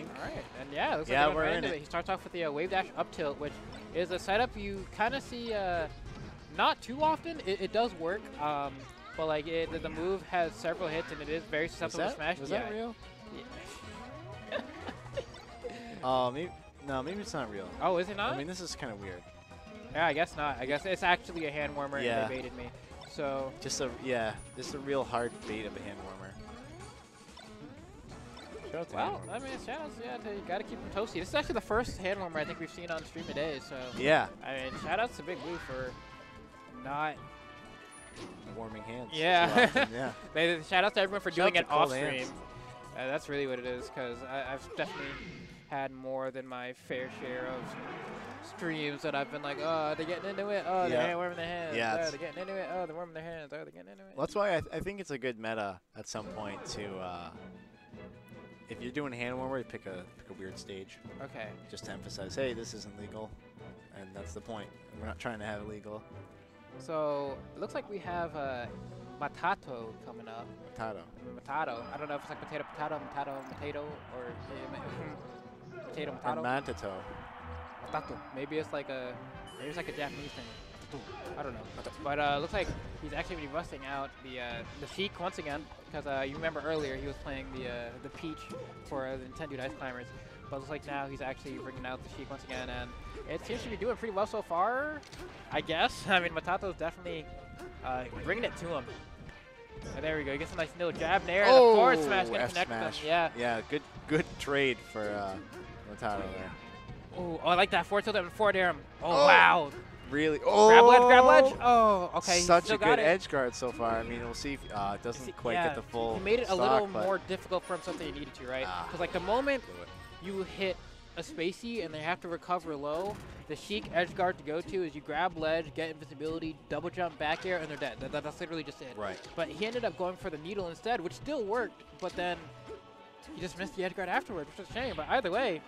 think. All right, and yeah, it looks Yeah, like we're right in into it. it. He starts off with the wave dash up tilt, which is a setup you kind of see not too often. It does work, but like the move has several hits and it is very susceptible to smash. Was that real? Yeah. Oh, maybe no, maybe it's not real. Oh, is it not? I mean, this is kind of weird. Yeah, I guess not. I guess it's actually a hand warmer Yeah. and they baited me. So Just a just a real hard bait of a hand warmer. Shout out to hand well, warmer. I mean, shoutouts, yeah, you got to keep them toasty. This is actually the first hand warmer I think we've seen on stream today. So Yeah. I mean, shoutouts to Big Blue for not. Warming hands. Yeah. So often, yeah. Shout out to everyone for Shout doing out it to cold off stream. hands. That's really what it is, because I've definitely had more than my fair share of streams that I've been like, oh, they're getting into it. Oh, they're warming their hands. Yeah, Oh, they're getting into it. Oh, they're warming their hands. Oh, they're getting into it. Well, that's why I think it's a good meta at some point to, if you're doing hand warmer, you pick a weird stage. Okay. Just to emphasize, hey, this isn't legal, and that's the point. We're not trying to have it legal. So it looks like we have Matat0 coming up. Matat0. Matat0. I don't know if it's like potato, or potato, Or Matat0. Matat0. Matat0. Maybe it's like a Japanese thing. I don't know. But looks like he's actually going to be busting out the Sheik once again, because you remember earlier he was playing the Peach for the Nintendo Ice Climbers. But it looks like now he's actually bringing out the Sheik once again, and it seems to be doing pretty well so far, I guess. I mean, Matat0's definitely bringing it to him. And there we go. He gets a nice little jab there. Oh, the forward smash gonna F connect smash. them. Yeah. Yeah, good trade for Matat0 there. Oh, I like that forward tilt and forward air. Oh, wow. Really? Oh! Grab ledge. Oh, okay. Such still a got good it. edge guard so far. I mean, we'll see if it doesn't quite yeah, get the full he made it stock, a little but more difficult for himself than he needed to, right? Ah, Because like the moment blew it. you hit a spacey and they have to recover low, the Sheik edge guard to go to is you grab ledge, get invisibility, double jump back air, and they're dead. That's literally just it. Right. But he ended up going for the needle instead, which still worked, but then he just missed the edge guard afterwards, which is a shame. But either way,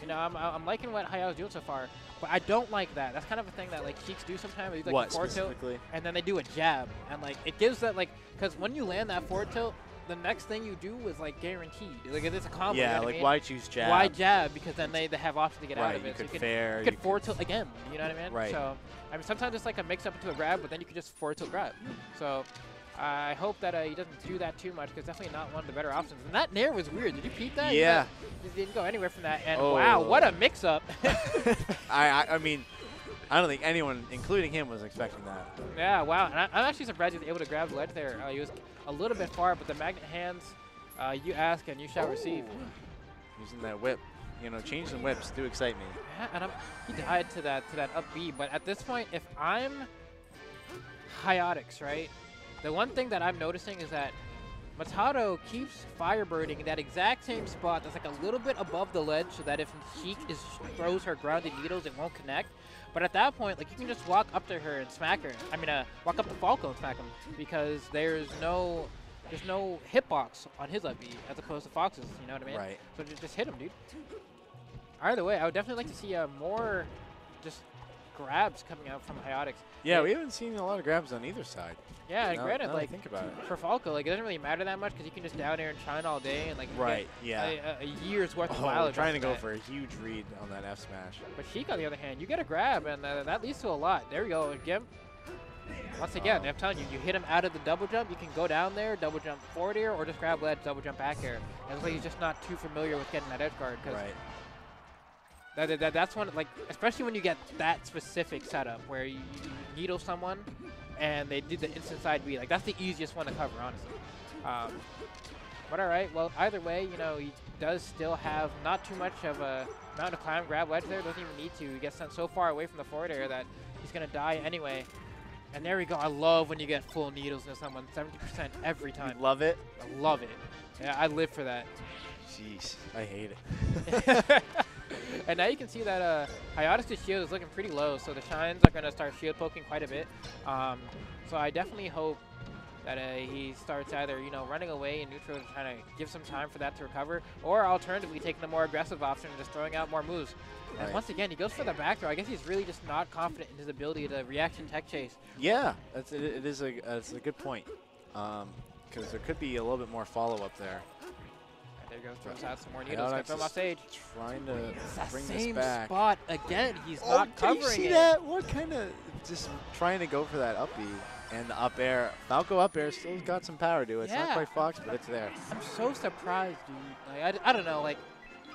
you know, I'm liking what Hayato's doing so far. But I don't like that. That's kind of a thing that like Sheiks do sometimes. They do, like, What a forward tilt, specifically? and then they do a jab, and like it gives that like, because when you land that forward tilt, the next thing you do is like guaranteed. Like it's a combo. You know Yeah, what I like mean? why choose jab? Why jab? Because then they have options to get out Right, of it. you So could fair. you could forward tilt again. You know what I mean? Right. So I mean sometimes it's like a mix up into a grab, but then you can just forward tilt grab. So I hope that he doesn't do that too much, because definitely not one of the better options. And that nair was weird. Did you peep that? Yeah. He didn't go anywhere from that. And Oh. wow, what a mix up. I mean, I don't think anyone, including him, was expecting that. Yeah, wow. And I'm actually surprised he was able to grab the ledge there. He was a little bit far, but the magnet hands, you ask and you shall receive. Using that whip, you know, changing whips do excite me. Yeah, and he died to that up B. But at this point, if I'm Hayato, right, the one thing that I'm noticing is that Matat0 keeps firebirding in that exact same spot that's like a little bit above the ledge, so that if Sheik throws her grounded needles, it won't connect. But at that point, like, you can just walk up to her and smack her. I mean, walk up to Falco and smack him, because there's no hitbox on his up B as opposed to Fox's. You know what I mean? Right. So just hit him, dude. Either way, I would definitely like to see more just grabs coming out from Hayato. Yeah, we haven't seen a lot of grabs on either side. Yeah, and Now granted, that I like, think about it. for Falco, like, it doesn't really matter that much because you can just down air and shine all day and like Right, get yeah. a year's worth of Oh, mileage. trying to off go that. for a huge read on that F smash. But Sheik, on the other hand, you get a grab, and that leads to a lot. There we go, Gimp. Once again, I'm telling you, you hit him out of the double jump, you can go down there, double jump forward air, or just grab ledge, double jump back air. And it looks like he's just not too familiar with getting that edge guard. Right. That's one, like, especially when you get that specific setup where you needle someone and they did the instant side B. Like, that's the easiest one to cover, honestly. But all right, well, either way, you know, he does still have not too much of a amount to climb, grab ledge there. Doesn't even need to. He gets sent so far away from the forward air that he's going to die anyway. And there we go. I love when you get full needles into someone, 70% every time. You love it? I love it. Yeah, I live for that. Jeez, I hate it. And now you can see that Hayato's shield is looking pretty low, so the shines are going to start shield poking quite a bit. So I definitely hope that he starts either, you know, running away in neutral to try to give some time for that to recover, or alternatively taking the more aggressive option and just throwing out more moves. And Right. once again, he goes for the back throw. I guess he's really just not confident in his ability to reaction tech chase. Yeah, it's a good point. Because there could be a little bit more follow-up there. There he goes, throws out some more needles. Gonna throw him off stage. Trying to bring this Same back. spot again. He's not covering you see it. that? What kind of just trying to go for that up B and the up air. Falco up air still got some power to it. It's not Yeah. quite Fox, but it's there. I'm so surprised, dude. Like, I don't know. Like,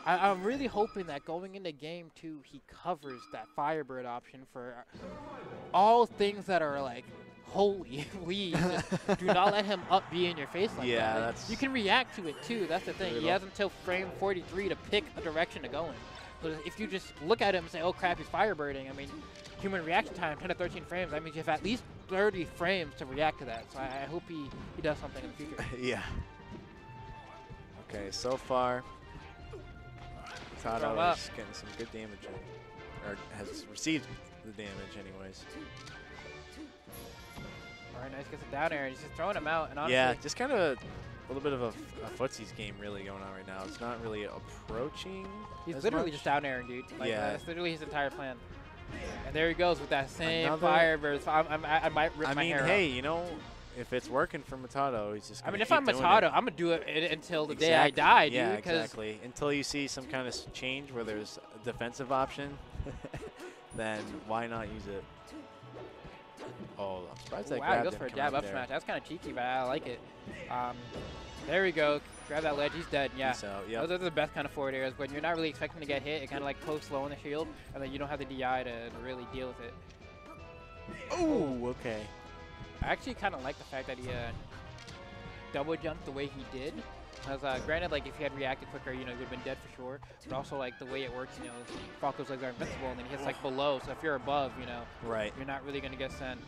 I'm really hoping that going into game 2, he covers that Firebird option for all things that are like holy. Please, just do not let him up B in your face like Yeah, that. that's You can react to it too. That's the thing. He brutal. has until frame 43 to pick a direction to go in. So if you just look at him and say, "Oh crap, he's Firebirding," I mean, human reaction time 10 to 13 frames. That means you have at least 30 frames to react to that. So I hope he does something in the future. Yeah. Okay, so far, Matat0 is getting some good damage in, or has received the damage anyways. Alright, nice, gets it down air, and he's just throwing him out, and honestly, Yeah, just kind of a little bit of a footsies game really going on right now. It's not really approaching. he's as literally much. just down airing, dude. Like, Yeah. that's literally his entire plan. And there he goes with that same Another- Firebird. So I might rip I my mean, hair hey, out. you know, if it's working for Matat0, he's just. I mean, gonna if keep I'm doing Matat0, it. I'm gonna do it until the day I Exactly. die, Yeah, dude. Because exactly. Until you see some kind of change where there's a defensive option, then why not use it? Oh, I'm surprised that wow, he grabbed goes him for a coming jab up up there. smash. That's kind of cheeky, but I like it. There we go. Grab that ledge. He's dead. Yeah. Peace out, yep. Those are the best kind of forward airs when you're not really expecting to get hit. It kind of like posts low on the shield, and then you don't have the DI to really deal with it. Oh, okay. I actually kind of like the fact that he double jumped the way he did. Because granted, like if he had reacted quicker, you know, he would have been dead for sure. But also like the way it works, you know, Falco's legs are invincible, and then he hits like below. So if you're above, you know, Right. you're not really gonna get sent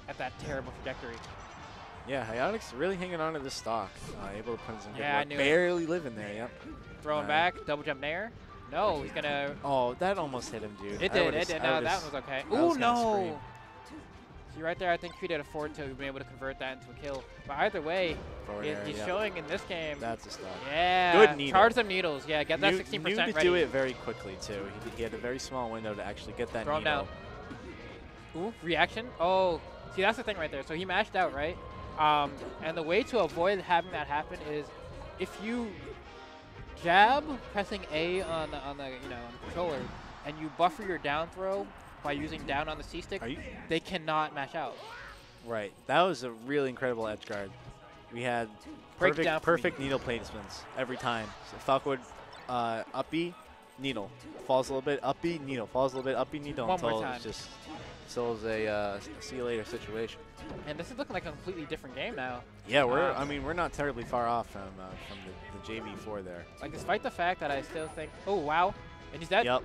at that terrible trajectory. Yeah, Hayato's really hanging on to this stock. Able to put in some good Yeah, I work. knew it. Barely living there, yep. Throwing back, double jump nair. No, he's gonna. Oh, that almost hit him, dude. It did. It did. No, that one was okay. I Ooh, was gonna no. scream. See, right there, I think if he did a forward tilt, he'd been able to convert that into a kill. But either way, Forward air, he's yep. showing in this game. That's a stock. Yeah. Good needle. Charge them needles. Yeah, get that Knew 16% to ready. do it very quickly, too. He had a very small window to actually get that Throw him needle. down. Ooh, reaction. Oh, see, that's the thing right there. So he mashed out, right? And the way to avoid having that happen is if you jab pressing A on the on the controller and you buffer your down throw by using down on the C stick, they cannot mash out. Right. That was a really incredible edge guard. We had Break down for perfect needle placements every time. So Falco would up B, needle. Falls a little bit, up B, needle. Falls a little bit, up B, needle. One more until time. it's just still is a see you later situation. And this is looking like a completely different game now. Yeah, we're not terribly far off from the JV4 there. Like, despite the fact that I still think, oh wow, and he's dead. Yep.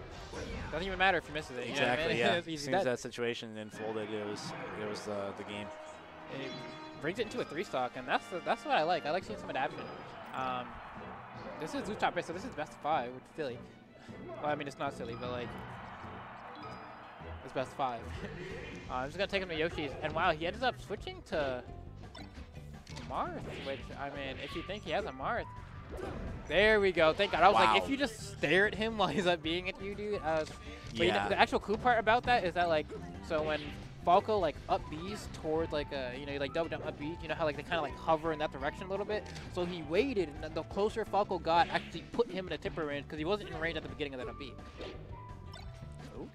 Doesn't even matter if he misses it. You know what I Exactly. mean? Yeah. He's As soon as dead. that situation unfolded, it was the game. It brings it into a 3-stock, and that's what I like. I like seeing some adaptation. This is top base, so this is best of 5, which is silly. Well, I mean, it's not silly, but like, it's best of 5. I'm just gonna take him to Yoshi's, and wow, he ended up switching to Marth, which, I mean, if you think he has a Marth, there we go. Thank God. I was like, Wow. if you just stare at him while he's up being at you, dude. But you know, Yeah. the actual cool part about that is that like, so when Falco like up B's toward like like double jump up B, you know how like they kind of like hover in that direction a little bit. So he waited, and the closer Falco got, actually put him in a tipper range because he wasn't in range at the beginning of that up B. Okay.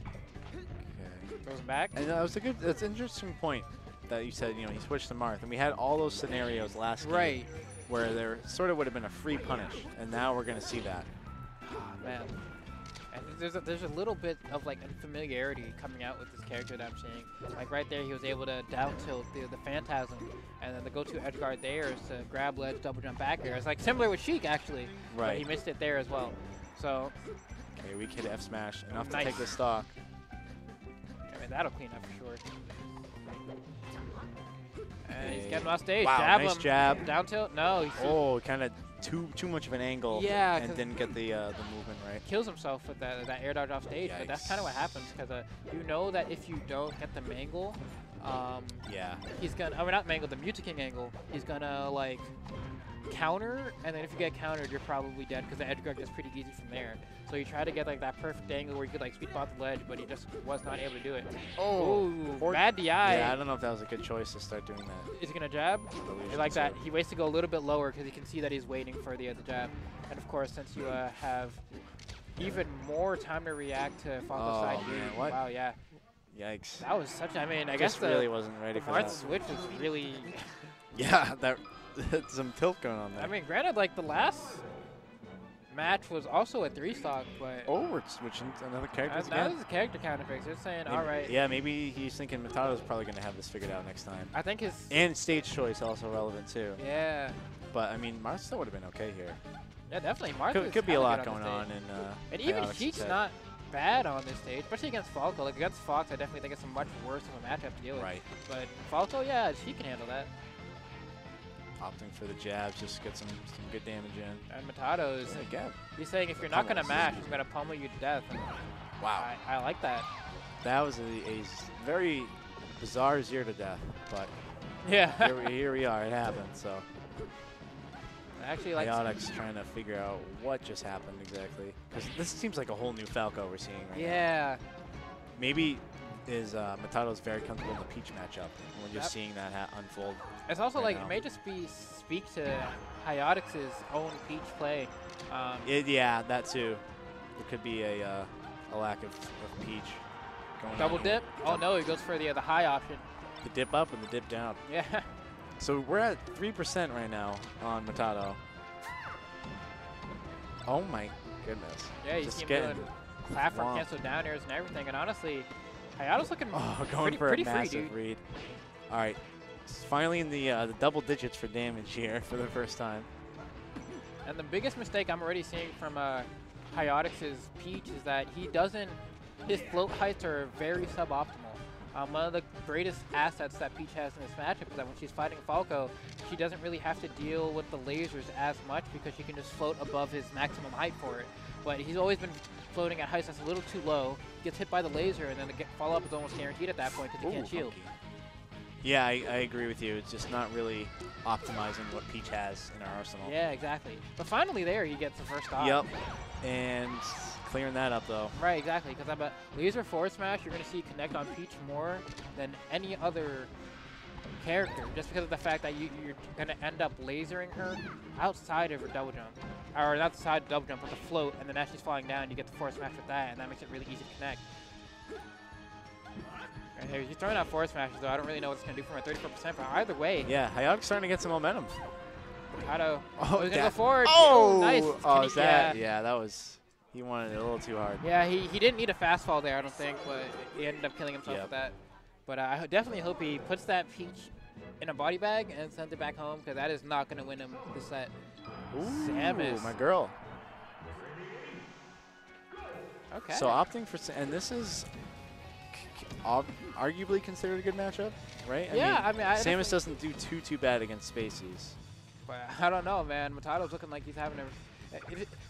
Throws him back. And that's an interesting point that you said. You know, he switched to Marth, and we had all those scenarios last game Right. where there sort of would have been a free punish, and now we're gonna see that. Man. And there's a little bit of like unfamiliarity coming out with this character that I'm seeing. Like right there, he was able to down tilt the Phantasm, and then the go-to edge guard there is to grab ledge, double jump back air. It's like similar with Sheik actually, but Right. he missed it there as well. So Okay, we hit F smash enough Nice. to take the stock. I mean that'll clean up for sure. And he's getting off stage. Wow, jab nice him. jab. Down tilt. No, he Oh, kind of too much of an angle. Yeah, and 'cause- didn't get the movement right. kills himself with that air dodge off stage. But that's kind of what happens because you know that if you don't get the mangle, Yeah. he's gonna, not mangle, the Mutaking angle, he's gonna like counter, and then if you get countered, you're probably dead because the edge guard gets pretty easy from there. So you try to get like that perfect angle where you could like sweep off the ledge, but he just was not able to do it. Oh, bad DI. Yeah, I don't know if that was a good choice to start doing that. Is he gonna jab? I like that. He waits to go a little bit lower because he can see that he's waiting for the jab. And of course, since you have even more time to react to Falco's side here. Man, what? Wow, yeah. Yikes. That was such. I mean, I Just guess really wasn't ready for that. switch was really. Yeah, that some tilt going on there. I mean, granted, like the last match was also a 3-stock, but. Oh, we're switching to another character That again. was a character counter fix. They're saying, Maybe, all right. Yeah, maybe he's thinking Matato's probably going to have this figured out next time. I think his. And stage choice also relevant too. Yeah. But I mean, Mars still would have been okay here. Yeah, definitely. Martha's Could be a lot good on going the on stage. in. And even Hayato Sheik's set. not bad on this stage, especially against Falco. Like against Fox, I definitely think it's a much worse of a matchup to deal with. Right. But Falco, yeah, she can handle that. Opting for the jabs, just get some good damage in. And Matat0 is Again. he's saying if you're not Pummel. gonna mash, he's gonna pummel you to death. And Wow. I like that. That was a very bizarre 0 to death, but Yeah. here we are. It happened. So I actually like. Hayato trying to figure out what just happened exactly, because this seems like a whole new Falco we're seeing right now. Yeah. Maybe is Matato's very comfortable in the Peach matchup, and we're just seeing that unfold. It's also right like now. it may just speak to Hayato own Peach play. Yeah, that too. It could be a lack of Peach. Going Double on here. dip? Oh no, he goes for the high option. The dip up and the dip down. Yeah. So we're at 3% right now on Matat0. Oh my goodness. Yeah, you Just see him getting doing platform whomped. cancel down airs and everything. And honestly, Hayato's looking going for pretty a massive free, dude. read. All right, finally in the double digits for damage here for the first time. And the biggest mistake I'm already seeing from Hayato's Peach is that his float heights are very suboptimal. One of the greatest assets that Peach has in this matchup is that when she's fighting Falco, she doesn't really have to deal with the lasers as much because she can just float above his maximum height for it. But he's always been floating at heights that's a little too low, gets hit by the laser, and then the follow-up is almost guaranteed at that point because he can't shield. Funky. Yeah, I agree with you. It's just not really optimizing what Peach has in our arsenal. Yeah, exactly. But finally there, he gets the first stop. Yep, and clearing that up though. Right, exactly. Because I'm a laser forward smash, you're going to see connect on Peach more than any other character, just because of the fact that you're going to end up lasering her outside of her double jump, or not outside of double jump with the float, and then as she's falling down, you get the forward smash with that, and that makes it really easy to connect. Right here, he's throwing out forward smashes though. I don't really know what it's going to do for my 34%, but either way, Yeah, Hayato's starting to get some momentum. Hayato, he's going to go that- forward. Oh, nice. Oh, Can is he- that? Yeah, that was. He wanted it a little too hard. Yeah, he didn't need a fastfall there, I don't think, but he ended up killing himself Yep. with that. But I definitely hope he puts that Peach in a body bag and sends it back home, because that is not going to win him this set. Ooh, Samus. my girl. Okay. So opting for, and this is arguably considered a good matchup, right? Yeah, I mean, I Samus definitely- doesn't do too bad against Spaceys. But I don't know, man. Matato's looking like he's having a...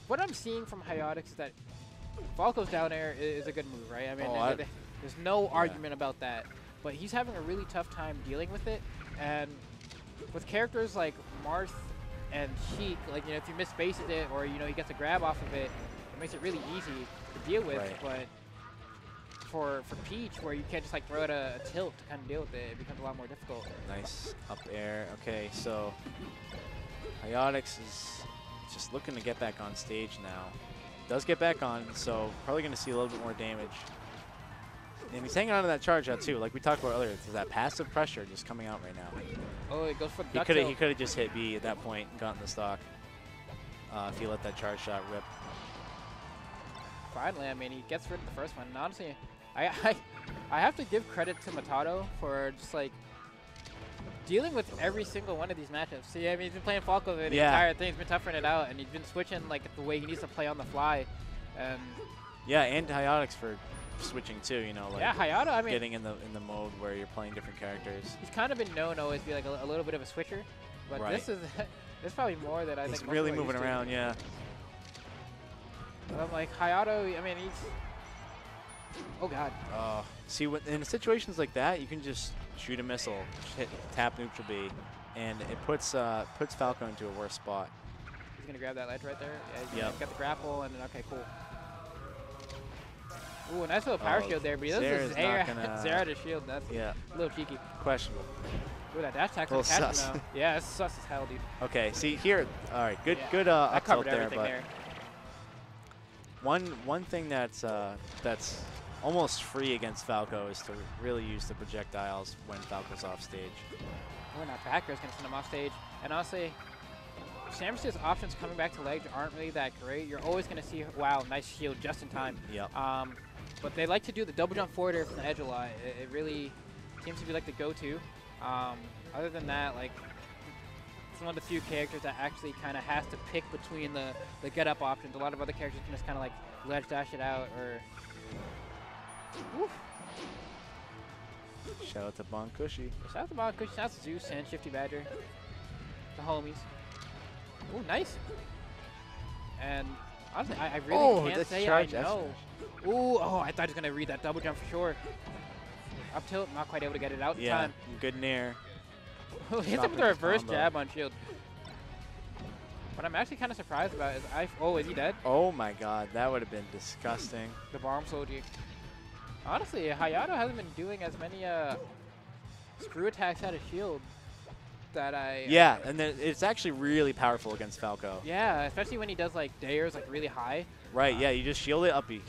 what I'm seeing from Hayato is that Falco's down air is a good move, right? I mean, there's no argument about that. But he's having a really tough time dealing with it. And with characters like Marth and Sheik, like, you know, if you miss spaces it or, you know, he gets a grab off of it, it makes it really easy to deal with. Right. But for Peach, where you can't just like throw it a tilt to kind of deal with it, it becomes a lot more difficult. Nice up air. Okay, so Hayato is just looking to get back on stage now. Does get back on, so probably going to see a little bit more damage. And he's hanging on to that charge out too, like we talked about earlier. There's that passive pressure just coming out right now. Oh, it goes for the duck He tilt. could have just hit B at that point and gotten the stock if he let that charge shot rip. Finally, I mean, he gets rid of the first one. And honestly, I have to give credit to Matat0 for just like dealing with every single one of these matchups. See, I mean, he's been playing Falco the entire thing. He's been toughening it out, and he's been switching like the way he needs to play on the fly. Yeah, and Hayato for switching too. You know, like yeah, Hayato. I mean, getting in the mode where you're playing different characters. he's kind of been known to always be like a little bit of a switcher, but Right. this is this probably more that I He's think. most really people are moving used to. around. Yeah. But I'm like Hayato. I mean, he's. Oh God. See, in situations like that, you can just shoot a missile, hit tap neutral B, and it puts Falco into a worse spot. He's gonna grab that ledge right there. Yeah, Yep. he's got the grapple, and then okay, cool. Ooh, a nice little power shield there, but he does Zera's the Zera, not gonna- Zera to shield. That's Yeah. a little cheeky. Questionable. Ooh, that dash attack's Little gonna catch sus. him now. Yeah, it's sus as hell, dude. Okay, see here. All right, good Yeah. good I up tilt covered there, everything but there. one thing that's almost free against Falco is to really use the projectiles when Falco's off stage. Oh, and that back air is gonna send him off stage. And honestly, Samus's options coming back to ledge aren't really that great. You're always gonna see, wow, nice shield just in time. Yep. But they like to do the double jump forward air from the edge a lot. It really seems to be like the go-to. Other than that, like, it's one of the few characters that actually kind of has to pick between the get-up options. A lot of other characters can just kind of like ledge dash it out or. Woof. Shout out to Bon Cushy. Shout out to Bob Cush, shout out to Zeus and Shifty Badger, the homies. Ooh, nice. And honestly, I really can't say I know. Ooh, oh, I thought he was gonna read that double jump for sure. Up tilt, not quite able to get it out in time. Good nair. Hits him with a reverse jab on shield. What I'm actually kind of surprised about is oh, is he dead? Oh my god, that would have been disgusting. The bomb soldier. Honestly, Hayato hasn't been doing as many screw attacks out of shield that I. Yeah, and then it's actually really powerful against Falco. Yeah, especially when he does like dares like really high. Right, yeah, you just shield it uppy,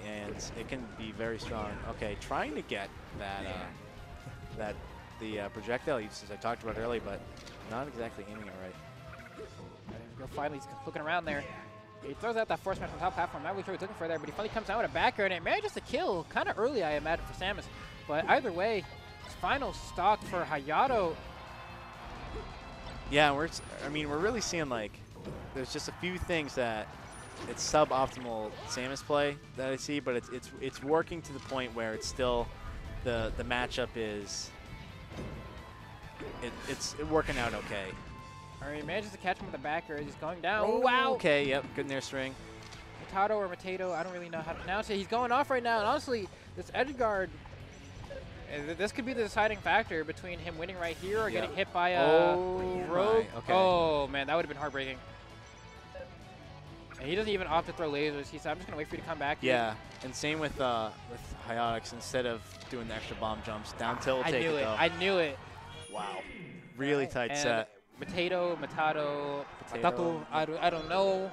and it can be very strong. Okay, trying to get that the projectile use as I talked about earlier, but not exactly aiming it right. There we go. Finally, he's looking around there. He throws out that force smash on top platform. Not really sure what he's looking for there, but he finally comes out with a back air, and it manages to kill kind of early, I imagine, for Samus. But either way, final stock for Hayato. Yeah, we're really seeing like there's just a few things that it's suboptimal Samus play that I see, but it's working to the point where it's still the matchup is it's working out okay. All right, he manages to catch him with the back air. He's going down. Oh, wow. Okay, yep, good nair string. Matat0 or Matat0, I don't really know how to pronounce it. He's going off right now, and honestly, this edge guard, this could be the deciding factor between him winning right here or getting hit by a rogue. Okay. Oh, man, that would have been heartbreaking. And he doesn't even opt to throw lasers. He said, I'm just going to wait for you to come back. Yeah, and same with Hayato. Instead of doing the extra bomb jumps, down tilt will take it, though. I knew it. Wow. Really tight and set. Matat0, Potato. I don't know.